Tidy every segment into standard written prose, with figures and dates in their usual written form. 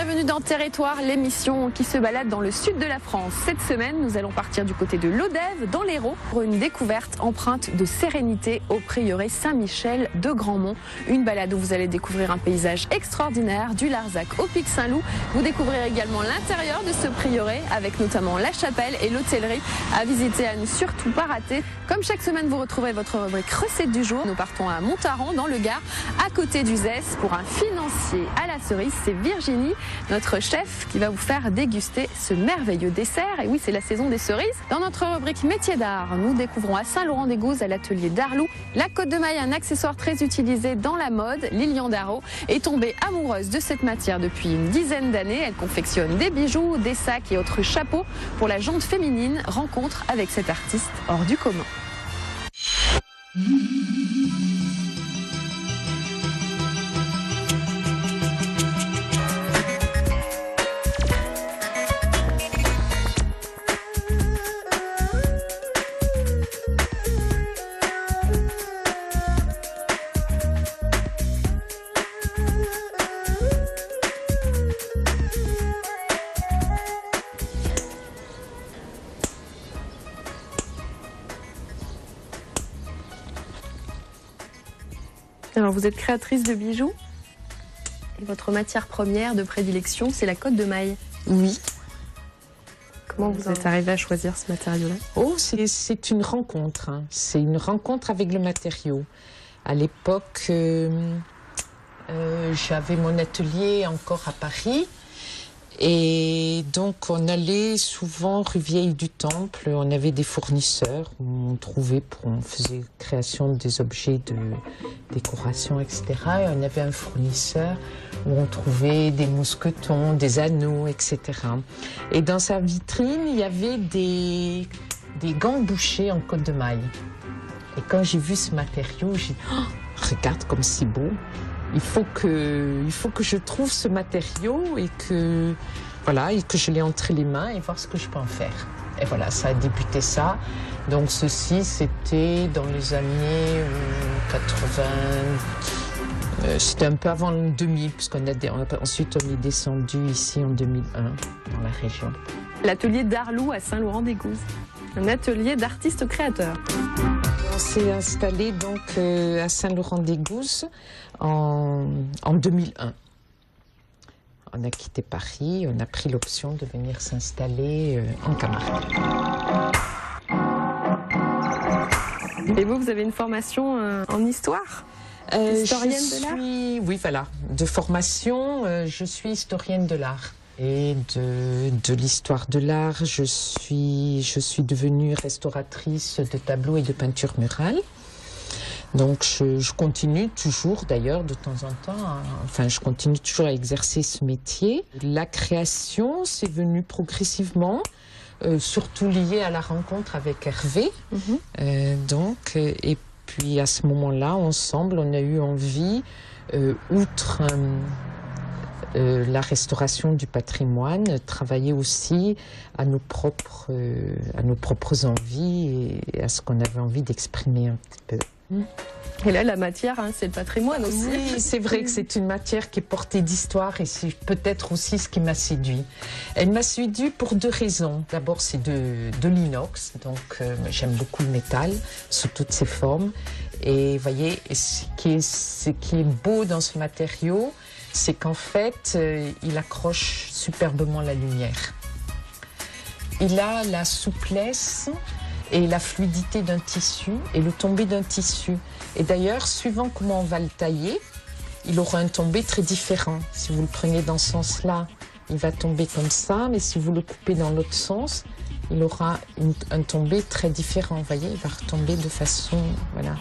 bienvenue dans Territoire, l'émission qui se balade dans le sud de la France. Cette semaine, nous allons partir du côté de l'Odève, dans l'Hérault, pour une découverte empreinte de sérénité au prieuré Saint-Michel de Grandmont. Une balade où vous allez découvrir un paysage extraordinaire, du Larzac au Pic Saint-Loup. Vous découvrirez également l'intérieur de ce prieuré, avec notamment la chapelle et l'hôtellerie à visiter, à ne surtout pas rater. Comme chaque semaine, vous retrouverez votre rubrique recette du jour. Nous partons à Montaran, dans le Gard, à côté d'Uzès, pour un financier à la cerise. C'est Virginie, notre chef, qui va vous faire déguster ce merveilleux dessert. Et oui, c'est la saison des cerises. Dans notre rubrique métier d'art, nous découvrons à Saint-Laurent-des-Gouzes, à l'atelier d'Arlou, la côte de maille, un accessoire très utilisé dans la mode. Lilian Darro est tombée amoureuse de cette matière depuis une dizaine d'années. Elle confectionne des bijoux, des sacs et autres chapeaux pour la jante féminine. Rencontre avec cet artiste hors du commun. Alors vous êtes créatrice de bijoux et votre matière première de prédilection, c'est la côte de maille. Oui. Comment vous êtes arrivée à choisir ce matériau-là? Oh, c'est une rencontre. Hein. C'est une rencontre avec le matériau. À l'époque, j'avais mon atelier encore à Paris. Et donc, on allait souvent rue Vieille du Temple. On avait des fournisseurs où on faisait création des objets de décoration, etc. Et on avait un fournisseur où on trouvait des mousquetons, des anneaux, etc. Et dans sa vitrine, il y avait des gants bouchés en côte de maille. Et quand j'ai vu ce matériau, j'ai dit oh, regarde comme c'est beau. Il faut que je trouve ce matériau et que je l'ai entre les mains et voir ce que je peux en faire. Et voilà, ça a débuté ça. Donc ceci, c'était dans les années 80. C'était un peu avant le 2000, ensuite on est descendu ici en 2001 dans la région. L'atelier d'Arlou à Saint-Laurent-des-Gouzes, un atelier d'artistes créateurs. On s'est installé donc à Saint-Laurent-des-Gouzes en 2001. On a quitté Paris, on a pris l'option de venir s'installer en Camargue. Et vous avez une formation en histoire? Historienne de l'art? Oui, voilà. De formation, je suis historienne de l'art. Et de l'histoire de l'art, je suis devenue restauratrice de tableaux et de peintures murales. Donc je continue toujours d'ailleurs de temps en temps, je continue toujours à exercer ce métier. La création, c'est venu progressivement, surtout lié à la rencontre avec Hervé. Et puis à ce moment-là, ensemble, on a eu envie, outre la restauration du patrimoine, travailler aussi à nos propres envies et à ce qu'on avait envie d'exprimer un petit peu. Et là, la matière, c'est le patrimoine aussi. Oui, c'est vrai que c'est une matière qui est portée d'histoire et c'est peut-être aussi ce qui m'a séduit. Elle m'a séduit pour deux raisons. D'abord, c'est de l'inox, donc j'aime beaucoup le métal sous toutes ses formes. Et vous voyez, ce qui est beau dans ce matériau, c'est qu'en fait, il accroche superbement la lumière. Il a la souplesse et la fluidité d'un tissu et le tombé d'un tissu. Et d'ailleurs, suivant comment on va le tailler, il aura un tombé très différent. Si vous le prenez dans ce sens-là, il va tomber comme ça, mais si vous le coupez dans l'autre sens, il aura un tombé très différent. Vous voyez, il va retomber de façon, voilà,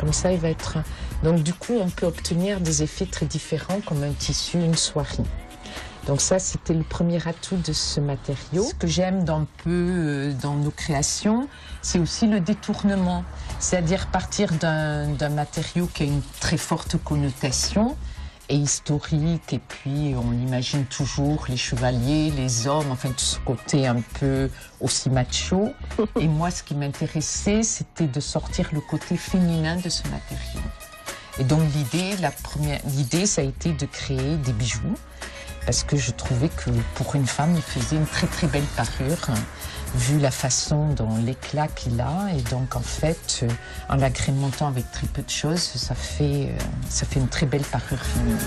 comme ça, il va être... Donc du coup, on peut obtenir des effets très différents comme un tissu, une soierie. Donc ça, c'était le premier atout de ce matériau. Ce que j'aime dans nos créations, c'est aussi le détournement. C'est-à-dire partir d'un matériau qui a une très forte connotation et historique, et puis on imagine toujours les chevaliers, les hommes, enfin tout ce côté un peu aussi macho. Et moi, ce qui m'intéressait, c'était de sortir le côté féminin de ce matériau. Et donc l'idée, ça a été de créer des bijoux parce que je trouvais que pour une femme, il faisait une très très belle parure, vu la façon dont l'éclat qu'il a. Et donc en fait, en l'agrémentant avec très peu de choses, ça fait une très belle parure féminine.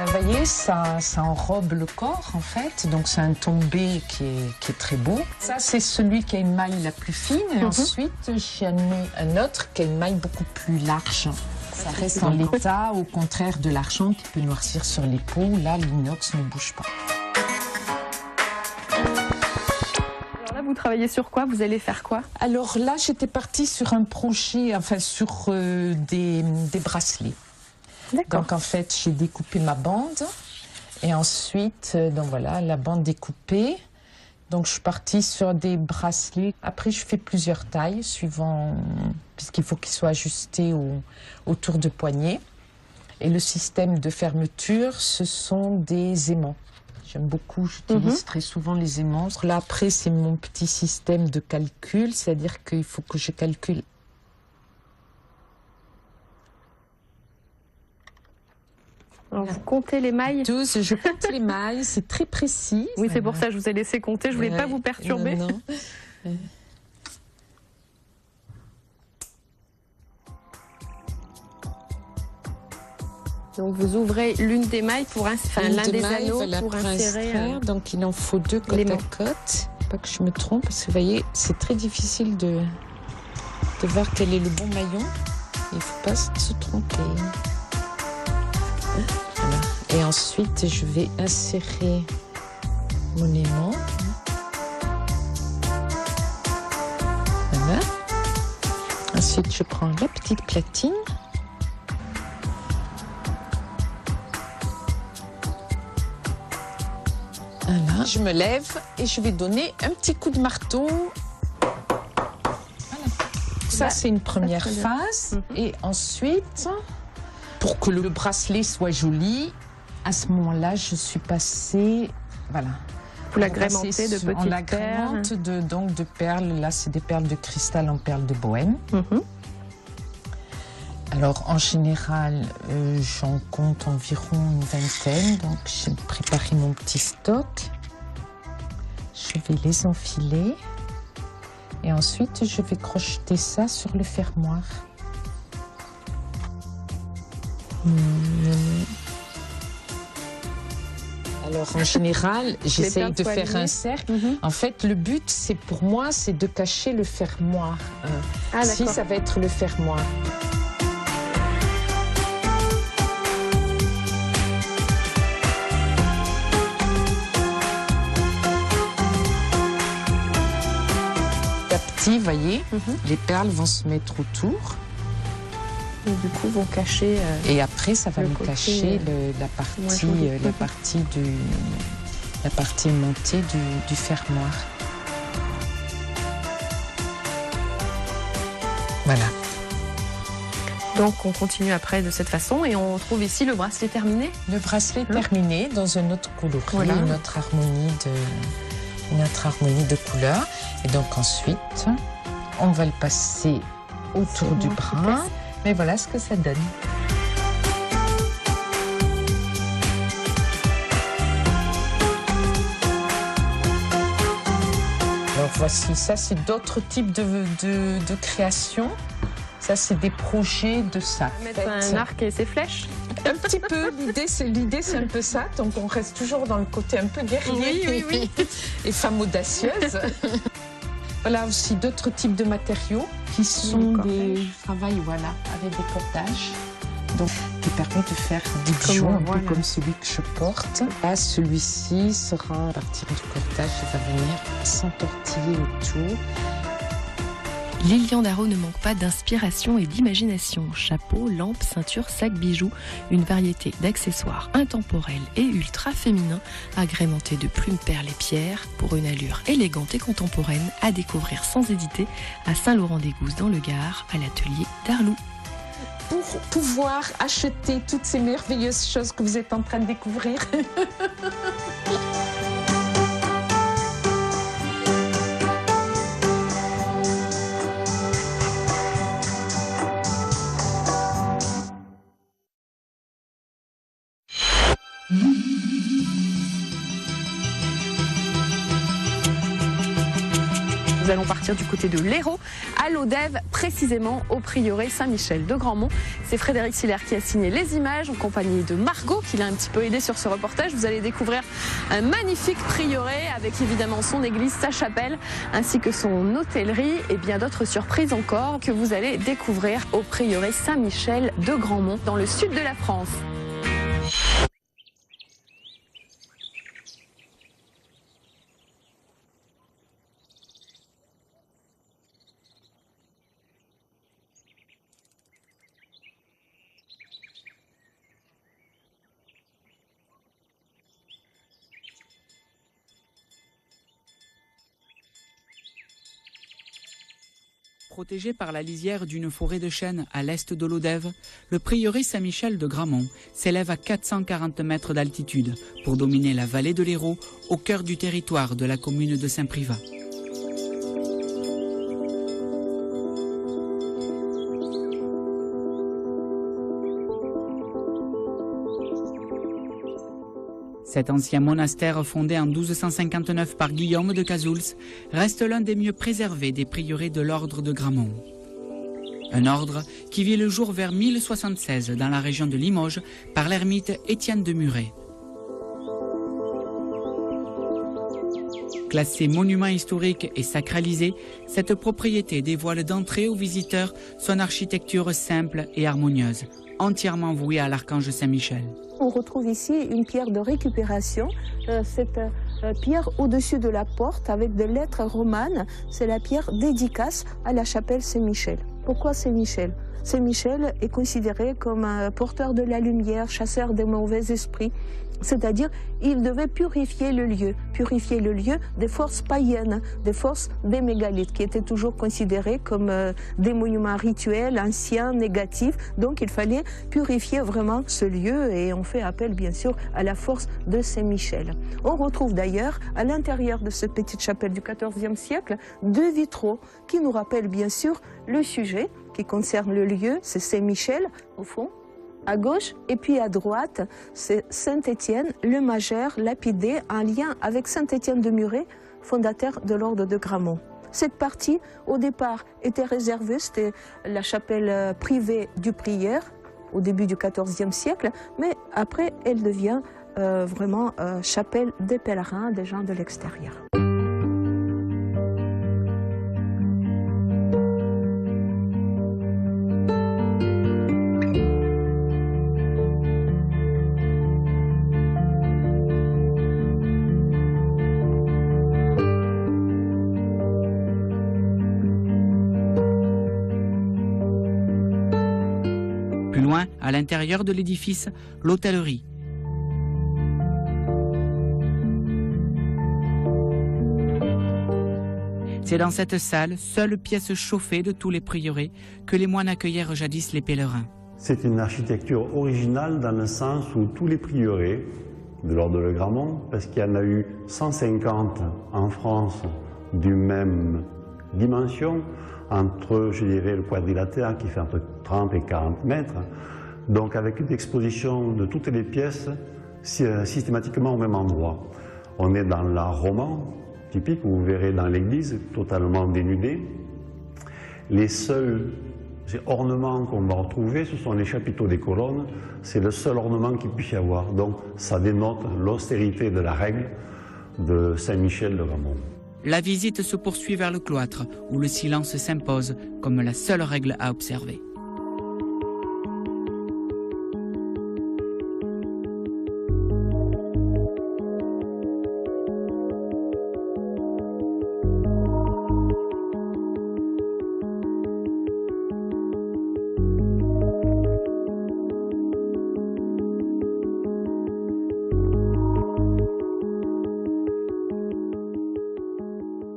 Vous voyez, ça enrobe le corps en fait, donc c'est un tombé qui est très beau. Ça c'est celui qui a une maille la plus fine, et ensuite j'en ai un autre qui a une maille beaucoup plus large. Ça reste en l'état, au contraire de l'argent qui peut noircir sur les peaux. Là, l'inox ne bouge pas. Alors là, vous travaillez sur quoi? Vous allez faire quoi? Alors là, j'étais partie sur un projet, enfin sur des bracelets. Donc en fait, j'ai découpé ma bande et ensuite, donc voilà, la bande découpée. Donc je suis partie sur des bracelets. Après, je fais plusieurs tailles suivant, puisqu'il faut qu'ils soient ajustés autour de poignet. Et le système de fermeture, ce sont des aimants. J'aime beaucoup, j'utilise très souvent les aimants. Là après, c'est mon petit système de calcul, c'est-à-dire qu'il faut que je calcule. Alors, vous comptez les mailles? 12, je compte les mailles, c'est très précis. Oui, c'est pour ça que je vous ai laissé compter, je voulais pas vous perturber. Non. Donc vous ouvrez l'une des mailles pour l'un des anneaux voilà, pour insérer. Donc il en faut deux côte à côte. Pas que je me trompe, parce que vous voyez, c'est très difficile de voir quel est le bon maillon. Il ne faut pas se tromper. Voilà. Et ensuite, je vais insérer mon aimant. Voilà. Ensuite, je prends la petite platine. Voilà. Je me lève et je vais donner un petit coup de marteau. Voilà. Ça, c'est une première phase. Et ensuite, pour que le bracelet soit joli, à ce moment-là, je suis passée, voilà. Vous l'agrémentez de petites perles. On l'agrémente donc de perles. Là, c'est des perles de cristal en perles de Bohème. Alors, en général, j'en compte environ une vingtaine. Donc, j'ai préparé mon petit stock. Je vais les enfiler. Et ensuite, je vais crocheter ça sur le fermoir. Alors, en général, j'essaye de faire un cercle. En fait, le but, c'est pour moi, c'est de cacher le fermoir. Si, ça va être le fermoir. Petit, vous voyez, les perles vont se mettre autour. Et du coup, vont cacher. Et après, ça va me cacher la partie montée du fermoir. Voilà. Donc, on continue après de cette façon et on trouve ici le bracelet terminé. Le bracelet terminé dans un autre coloris, voilà. une autre harmonie de couleurs. Et donc ensuite, on va le passer autour du bras. Mais voilà ce que ça donne. Alors voici, ça c'est d'autres types de créations. Ça c'est des projets de sacs. Mettre un arc et ses flèches. Un petit peu, l'idée c'est un peu ça. Donc on reste toujours dans le côté un peu guerrier et femme audacieuse. Voilà aussi d'autres types de matériaux qui sont des travails avec des cordages. Donc qui permet de faire des bijoux un peu comme celui que je porte. Là, celui-ci sera à partir du cordage, il va venir s'entortiller autour. Lilian Darro ne manque pas d'inspiration et d'imagination. Chapeau, lampe, ceinture, sac, bijoux, une variété d'accessoires intemporels et ultra féminins, agrémentés de plumes, perles et pierres, pour une allure élégante et contemporaine, à découvrir sans hésiter à Saint-Laurent-des-Gousses dans le Gard, à l'atelier d'Arlou. Pour pouvoir acheter toutes ces merveilleuses choses que vous êtes en train de découvrir. Nous allons partir du côté de l'Hérault, à Lodève, précisément au prieuré Saint-Michel de Grandmont. C'est Frédéric Siller qui a signé les images en compagnie de Margot, qui l'a un petit peu aidé sur ce reportage. Vous allez découvrir un magnifique prieuré avec évidemment son église, sa chapelle, ainsi que son hôtellerie et bien d'autres surprises encore que vous allez découvrir au prieuré Saint-Michel de Grandmont, dans le sud de la France. Protégé par la lisière d'une forêt de chênes à l'est de Lodève, le prieuré Saint-Michel de Grandmont s'élève à 440 mètres d'altitude pour dominer la vallée de l'Hérault au cœur du territoire de la commune de Saint-Privat. Cet ancien monastère fondé en 1259 par Guillaume de Cazouls reste l'un des mieux préservés des prieurés de l'ordre de Grandmont. Un ordre qui vit le jour vers 1076 dans la région de Limoges par l'ermite Étienne de Muret. Classée monument historique et sacralisée, cette propriété dévoile d'entrée aux visiteurs son architecture simple et harmonieuse, entièrement vouée à l'archange Saint-Michel. On retrouve ici une pierre de récupération, cette pierre au-dessus de la porte avec des lettres romanes, c'est la pierre dédicace à la chapelle Saint-Michel. Pourquoi Saint-Michel ? Saint-Michel est considéré comme un porteur de la lumière, chasseur des mauvais esprits. C'est-à-dire, il devait purifier le lieu des forces païennes, des forces des mégalithes, qui étaient toujours considérées comme des monuments rituels, anciens, négatifs. Donc il fallait purifier vraiment ce lieu et on fait appel bien sûr à la force de Saint-Michel. On retrouve d'ailleurs à l'intérieur de cette petite chapelle du XIVe siècle 2 vitraux qui nous rappellent bien sûr le sujet qui concerne le lieu, c'est Saint-Michel au fond. À gauche et puis à droite, c'est Saint-Étienne, le majeur lapidé en lien avec Saint-Étienne de Muret, fondateur de l'ordre de Grandmont. Cette partie, au départ, était réservée, c'était la chapelle privée du prieur au début du XIVe siècle, mais après, elle devient vraiment chapelle des pèlerins, des gens de l'extérieur. Plus loin, à l'intérieur de l'édifice, l'hôtellerie. C'est dans cette salle, seule pièce chauffée de tous les prieurés, que les moines accueillèrent jadis les pèlerins. C'est une architecture originale dans le sens où tous les prieurés de l'ordre de Grandmont, parce qu'il y en a eu 150 en France d'une même dimension, entre, je dirais, le quadrilatère qui fait entre 30 et 40 mètres, donc avec une exposition de toutes les pièces systématiquement au même endroit. On est dans l'art roman, typique, où vous verrez dans l'église, totalement dénudée. Les seuls ornements qu'on va retrouver, ce sont les chapiteaux des colonnes, c'est le seul ornement qu'il puisse y avoir. Donc ça dénote l'austérité de la règle de Saint-Michel de Grandmont. La visite se poursuit vers le cloître, où le silence s'impose comme la seule règle à observer.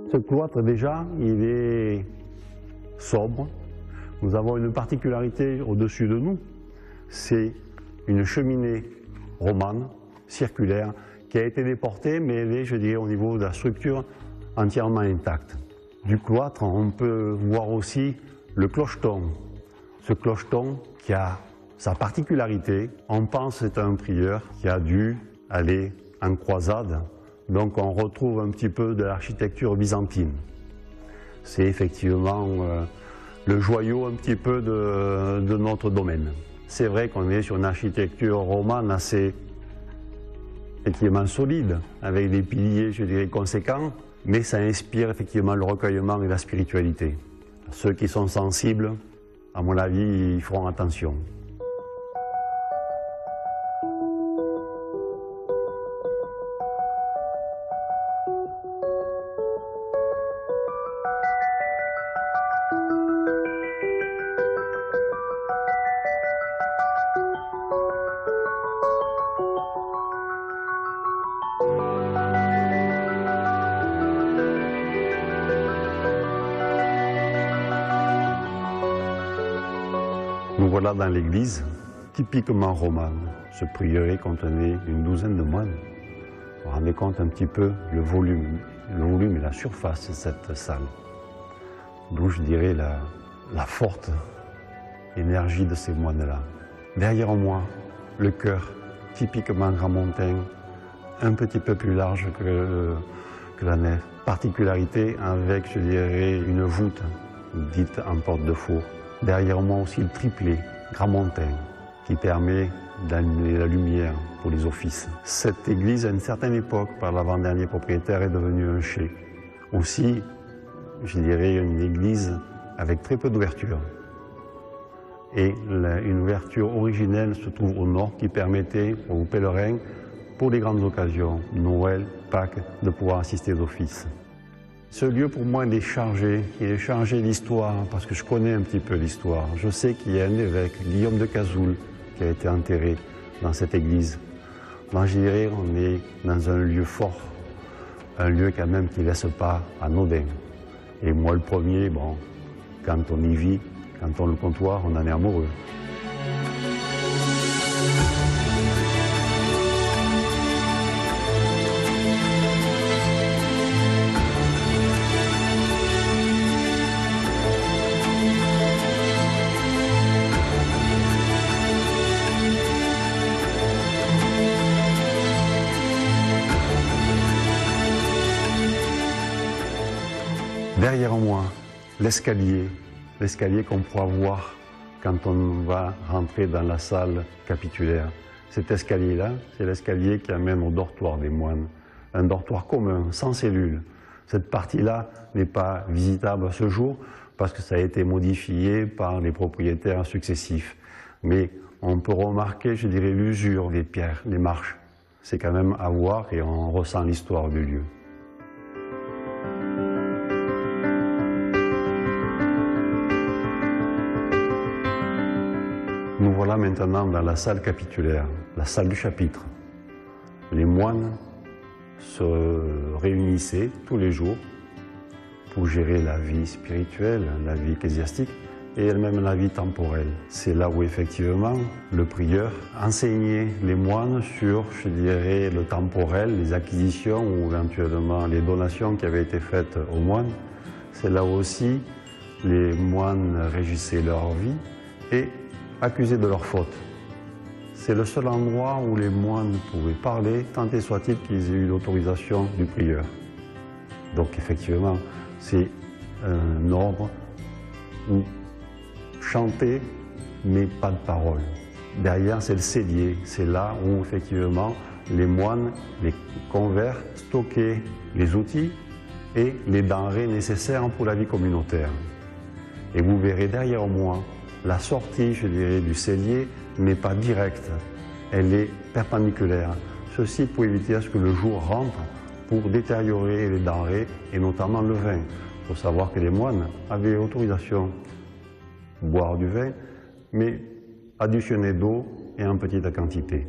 Ce cloître, déjà, il est sobre. Nous avons une particularité au-dessus de nous, c'est une cheminée romane, circulaire, qui a été déportée, mais elle est, je dirais, au niveau de la structure, entièrement intacte. Du cloître, on peut voir aussi le clocheton. Ce clocheton qui a sa particularité, on pense que c'est un prieur qui a dû aller en croisade. Donc on retrouve un petit peu de l'architecture byzantine. C'est effectivement le joyau un petit peu de notre domaine. C'est vrai qu'on est sur une architecture romane assez effectivement solide, avec des piliers, je dirais, conséquents, mais ça inspire effectivement le recueillement et la spiritualité. Ceux qui sont sensibles, à mon avis, ils feront attention. Nous voilà dans l'église, typiquement romane. Ce prieuré contenait une douzaine de moines. Vous vous rendez compte un petit peu le volume et la surface de cette salle. D'où je dirais la forte énergie de ces moines-là. Derrière moi, le chœur, typiquement gramontain, un petit peu plus large que la nef. Particularité avec, je dirais, une voûte dite en porte de four. Derrière moi aussi le triplet gramontain qui permet d'amener la lumière pour les offices. Cette église, à une certaine époque, par l'avant-dernier propriétaire, est devenue un chai. Aussi, je dirais, une église avec très peu d'ouverture. Et une ouverture originelle se trouve au nord qui permettait aux pèlerins, pour les grandes occasions, Noël, Pâques, de pouvoir assister aux offices. Ce lieu, pour moi, il est chargé d'histoire, parce que je connais un petit peu l'histoire. Je sais qu'il y a un évêque, Guillaume de Cazoul, qui a été enterré dans cette église. Dans Giray, on est dans un lieu fort, un lieu quand même qui ne laisse pas anodin. Et moi, le premier, bon, quand on y vit, quand on le comptoir, on en est amoureux. Derrière moi, l'escalier qu'on pourra voir quand on va rentrer dans la salle capitulaire. Cet escalier-là, c'est l'escalier qui amène au dortoir des moines. Un dortoir commun, sans cellules. Cette partie-là n'est pas visitable à ce jour parce que ça a été modifié par les propriétaires successifs. Mais on peut remarquer, je dirais, l'usure des pierres, des marches. C'est quand même à voir et on ressent l'histoire du lieu. Nous voilà maintenant dans la salle capitulaire, la salle du chapitre. Les moines se réunissaient tous les jours pour gérer la vie spirituelle, la vie ecclésiastique et elle-même la vie temporelle. C'est là où effectivement le prieur enseignait les moines sur, je dirais, le temporel, les acquisitions ou éventuellement les donations qui avaient été faites aux moines. C'est là aussi les moines régissaient leur vie et accusés de leurs fautes. C'est le seul endroit où les moines pouvaient parler, tant et soit-il qu'ils aient eu l'autorisation du prieur. Donc effectivement, c'est un ordre où chanter, mais pas de parole. Derrière, c'est le cellier. C'est là où effectivement les moines, les convers, stockaient les outils et les denrées nécessaires pour la vie communautaire. Et vous verrez derrière moi, la sortie, je dirais, du cellier n'est pas directe, elle est perpendiculaire. Ceci pour éviter à ce que le jour rentre pour détériorer les denrées et notamment le vin. Il faut savoir que les moines avaient autorisation de boire du vin, mais additionné d'eau et en petite quantité.